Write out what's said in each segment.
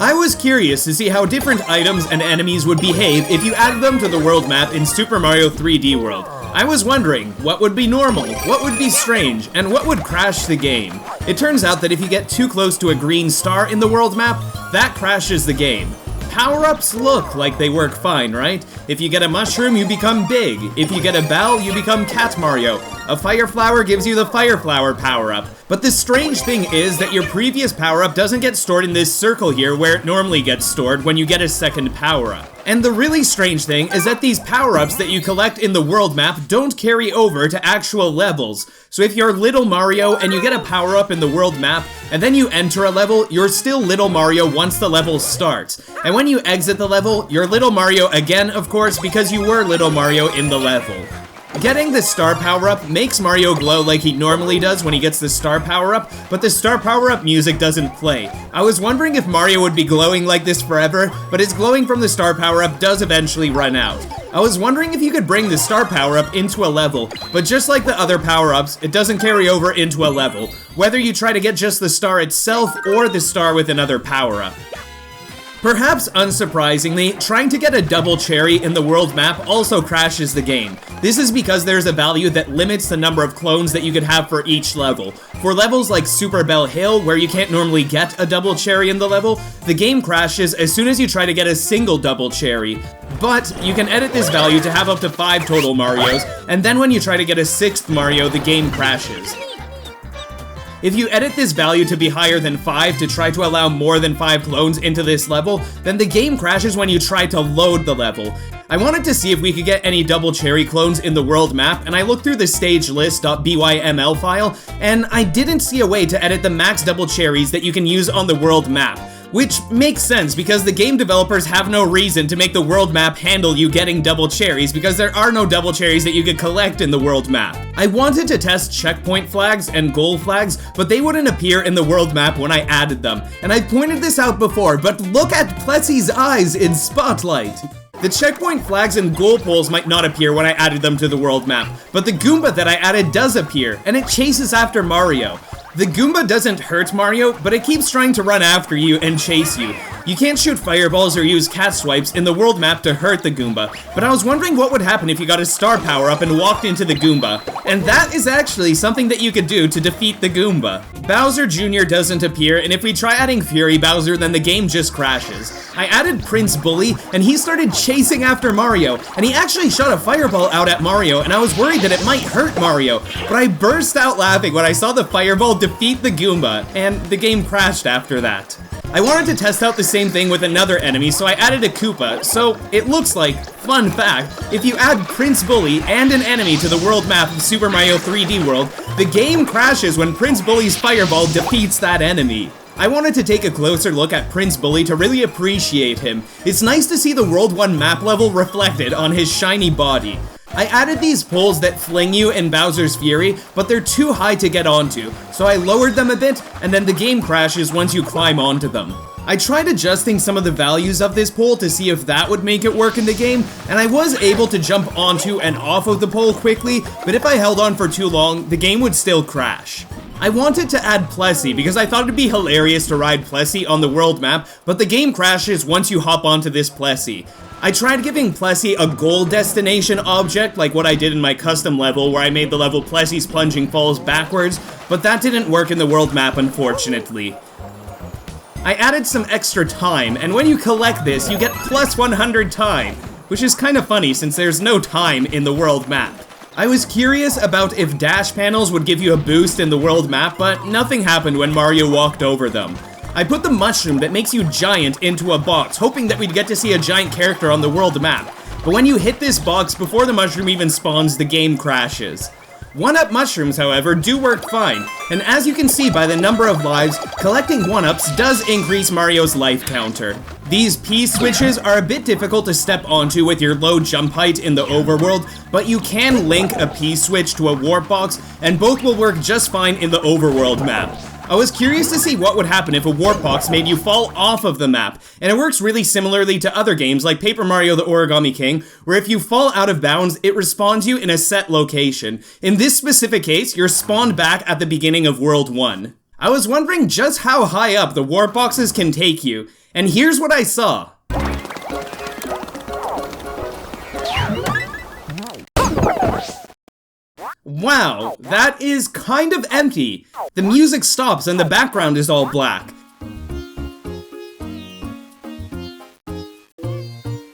I was curious to see how different items and enemies would behave if you added them to the world map in Super Mario 3D World. I was wondering, what would be normal, what would be strange, and what would crash the game? It turns out that if you get too close to a green star in the world map, that crashes the game. Power-ups look like they work fine, right? If you get a mushroom, you become big. If you get a bell, you become Cat Mario. A fire flower gives you the fire flower power-up. But the strange thing is that your previous power-up doesn't get stored in this circle here where it normally gets stored when you get a second power-up. And the really strange thing is that these power-ups that you collect in the world map don't carry over to actual levels. So if you're Little Mario and you get a power-up in the world map, and then you enter a level, you're still Little Mario once the level starts. And when you exit the level, you're Little Mario again, of course, because you were Little Mario in the level. Getting the star power-up makes Mario glow like he normally does when he gets the star power-up, but the star power-up music doesn't play. I was wondering if Mario would be glowing like this forever, but his glowing from the star power-up does eventually run out. I was wondering if you could bring the star power-up into a level, but just like the other power-ups, it doesn't carry over into a level, whether you try to get just the star itself or the star with another power-up. Perhaps unsurprisingly, trying to get a double cherry in the world map also crashes the game. This is because there's a value that limits the number of clones that you could have for each level. For levels like Super Bell Hill, where you can't normally get a double cherry in the level, the game crashes as soon as you try to get a single double cherry. But you can edit this value to have up to 5 total Marios, and then when you try to get a 6th Mario, the game crashes. If you edit this value to be higher than 5 to try to allow more than 5 clones into this level, then the game crashes when you try to load the level. I wanted to see if we could get any double cherry clones in the world map, and I looked through the stagelist.byml file, and I didn't see a way to edit the max double cherries that you can use on the world map. Which makes sense because the game developers have no reason to make the world map handle you getting double cherries because there are no double cherries that you could collect in the world map. I wanted to test checkpoint flags and goal flags, but they wouldn't appear in the world map when I added them. And I pointed this out before, but look at Plessie's eyes in Spotlight! The checkpoint flags and goal poles might not appear when I added them to the world map, but the Goomba that I added does appear, and it chases after Mario. The Goomba doesn't hurt Mario, but it keeps trying to run after you and chase you. You can't shoot fireballs or use cat swipes in the world map to hurt the Goomba, but I was wondering what would happen if you got a star power-up and walked into the Goomba. And that is actually something that you could do to defeat the Goomba. Bowser Jr. doesn't appear, and if we try adding Fury Bowser, then the game just crashes. I added Prince Bully, and he started chasing after Mario, and he actually shot a fireball out at Mario, and I was worried that it might hurt Mario, but I burst out laughing when I saw the fireball defeat the Goomba, and the game crashed after that. I wanted to test out the same thing with another enemy, so I added a Koopa. So it looks like, fun fact, if you add Prince Bully and an enemy to the world map of Super Mario 3D World, the game crashes when Prince Bully's fireball defeats that enemy. I wanted to take a closer look at Prince Bully to really appreciate him. It's nice to see the World 1 map level reflected on his shiny body. I added these poles that fling you in Bowser's Fury, but they're too high to get onto, so I lowered them a bit, and then the game crashes once you climb onto them. I tried adjusting some of the values of this pole to see if that would make it work in the game, and I was able to jump onto and off of the pole quickly, but if I held on for too long, the game would still crash. I wanted to add Plessie because I thought it'd be hilarious to ride Plessie on the world map, but the game crashes once you hop onto this Plessie. I tried giving Plessie a goal destination object like what I did in my custom level where I made the level Plessie's Plunging Falls backwards, but that didn't work in the world map unfortunately. I added some extra time, and when you collect this, you get plus 100 time, which is kind of funny since there's no time in the world map. I was curious about if dash panels would give you a boost in the world map, but nothing happened when Mario walked over them. I put the mushroom that makes you giant into a box, hoping that we'd get to see a giant character on the world map. But when you hit this box before the mushroom even spawns, the game crashes. 1-up mushrooms, however, do work fine, and as you can see by the number of lives, collecting 1-ups does increase Mario's life counter. These P-switches are a bit difficult to step onto with your low jump height in the overworld, but you can link a P-switch to a warp box, and both will work just fine in the overworld map. I was curious to see what would happen if a warp box made you fall off of the map, and it works really similarly to other games like Paper Mario the Origami King, where if you fall out of bounds, it respawns you in a set location. In this specific case, you're spawned back at the beginning of World 1. I was wondering just how high up the warp boxes can take you, And here's what I saw. Wow, that is kind of empty. The music stops and the background is all black.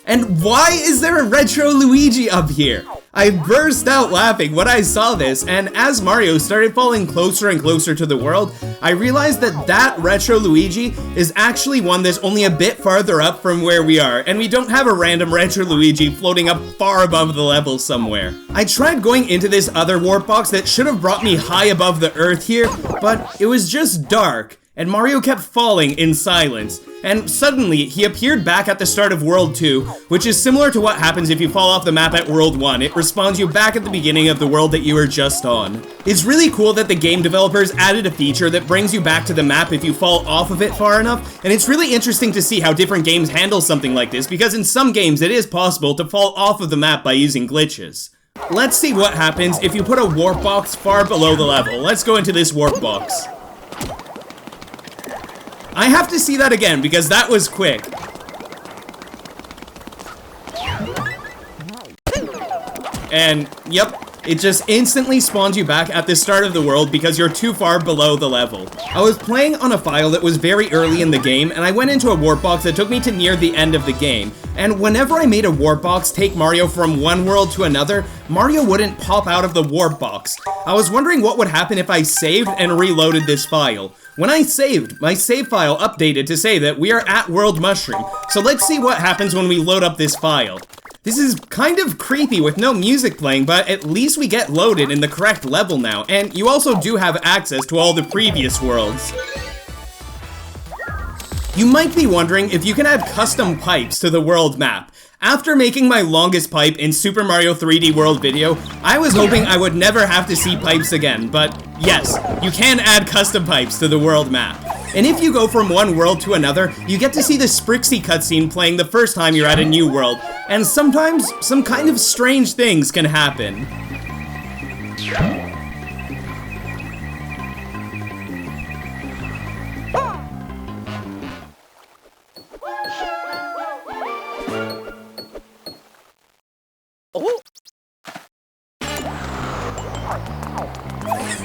And why is there a retro Luigi up here? I burst out laughing when I saw this, and as Mario started falling closer and closer to the world, I realized that that retro Luigi is actually one that's only a bit farther up from where we are, and we don't have a random retro Luigi floating up far above the level somewhere. I tried going into this other warp box that should have brought me high above the earth here, but it was just dark, and Mario kept falling in silence. And suddenly, he appeared back at the start of World 2, which is similar to what happens if you fall off the map at World 1. It respawns you back at the beginning of the world that you were just on. It's really cool that the game developers added a feature that brings you back to the map if you fall off of it far enough, and it's really interesting to see how different games handle something like this, because in some games it is possible to fall off of the map by using glitches. Let's see what happens if you put a warp box far below the level. Let's go into this warp box. I have to see that again because that was quick. And, yep, it just instantly spawns you back at the start of the world because you're too far below the level. I was playing on a file that was very early in the game, and I went into a warp box that took me to near the end of the game. And whenever I made a warp box take Mario from one world to another, Mario wouldn't pop out of the warp box. I was wondering what would happen if I saved and reloaded this file. When I saved, my save file updated to say that we are at World Mushroom, so let's see what happens when we load up this file. This is kind of creepy with no music playing, but at least we get loaded in the correct level now, and you also do have access to all the previous worlds. You might be wondering if you can add custom pipes to the world map. After making my longest pipe in Super Mario 3D World video, I was hoping I would never have to see pipes again, but yes, you can add custom pipes to the world map. And if you go from one world to another, you get to see the Sprixie cutscene playing the first time you're at a new world, and sometimes some kind of strange things can happen.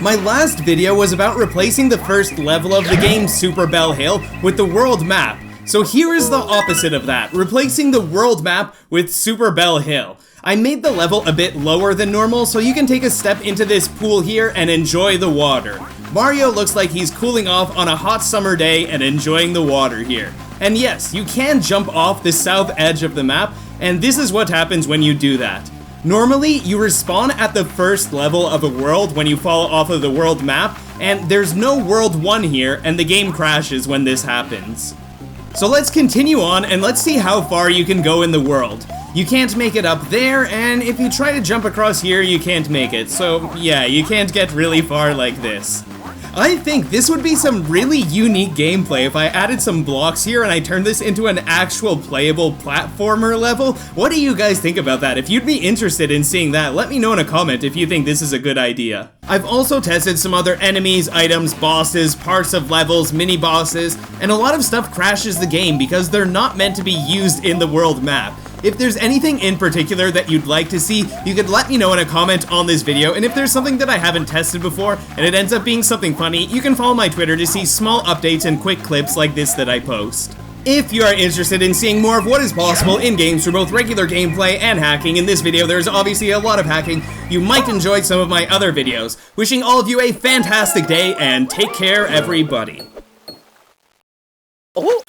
My last video was about replacing the first level of the game, Super Bell Hill, with the world map. So here is the opposite of that, replacing the world map with Super Bell Hill. I made the level a bit lower than normal so you can take a step into this pool here and enjoy the water. Mario looks like he's cooling off on a hot summer day and enjoying the water here. And yes, you can jump off the south edge of the map, and this is what happens when you do that. Normally, you respawn at the first level of a world when you fall off of the world map, and there's no World 1 here, and the game crashes when this happens. So let's continue on, and let's see how far you can go in the world. You can't make it up there, and if you try to jump across here, you can't make it. So yeah, you can't get really far like this. I think this would be some really unique gameplay if I added some blocks here and I turned this into an actual playable platformer level. What do you guys think about that? If you'd be interested in seeing that, let me know in a comment if you think this is a good idea. I've also tested some other enemies, items, bosses, parts of levels, mini-bosses, and a lot of stuff crashes the game because they're not meant to be used in the world map. If there's anything in particular that you'd like to see, you could let me know in a comment on this video, and if there's something that I haven't tested before, and it ends up being something funny, you can follow my Twitter to see small updates and quick clips like this that I post. If you are interested in seeing more of what is possible in games for both regular gameplay and hacking, in this video there's obviously a lot of hacking, you might enjoy some of my other videos. Wishing all of you a fantastic day, and take care everybody. Oh!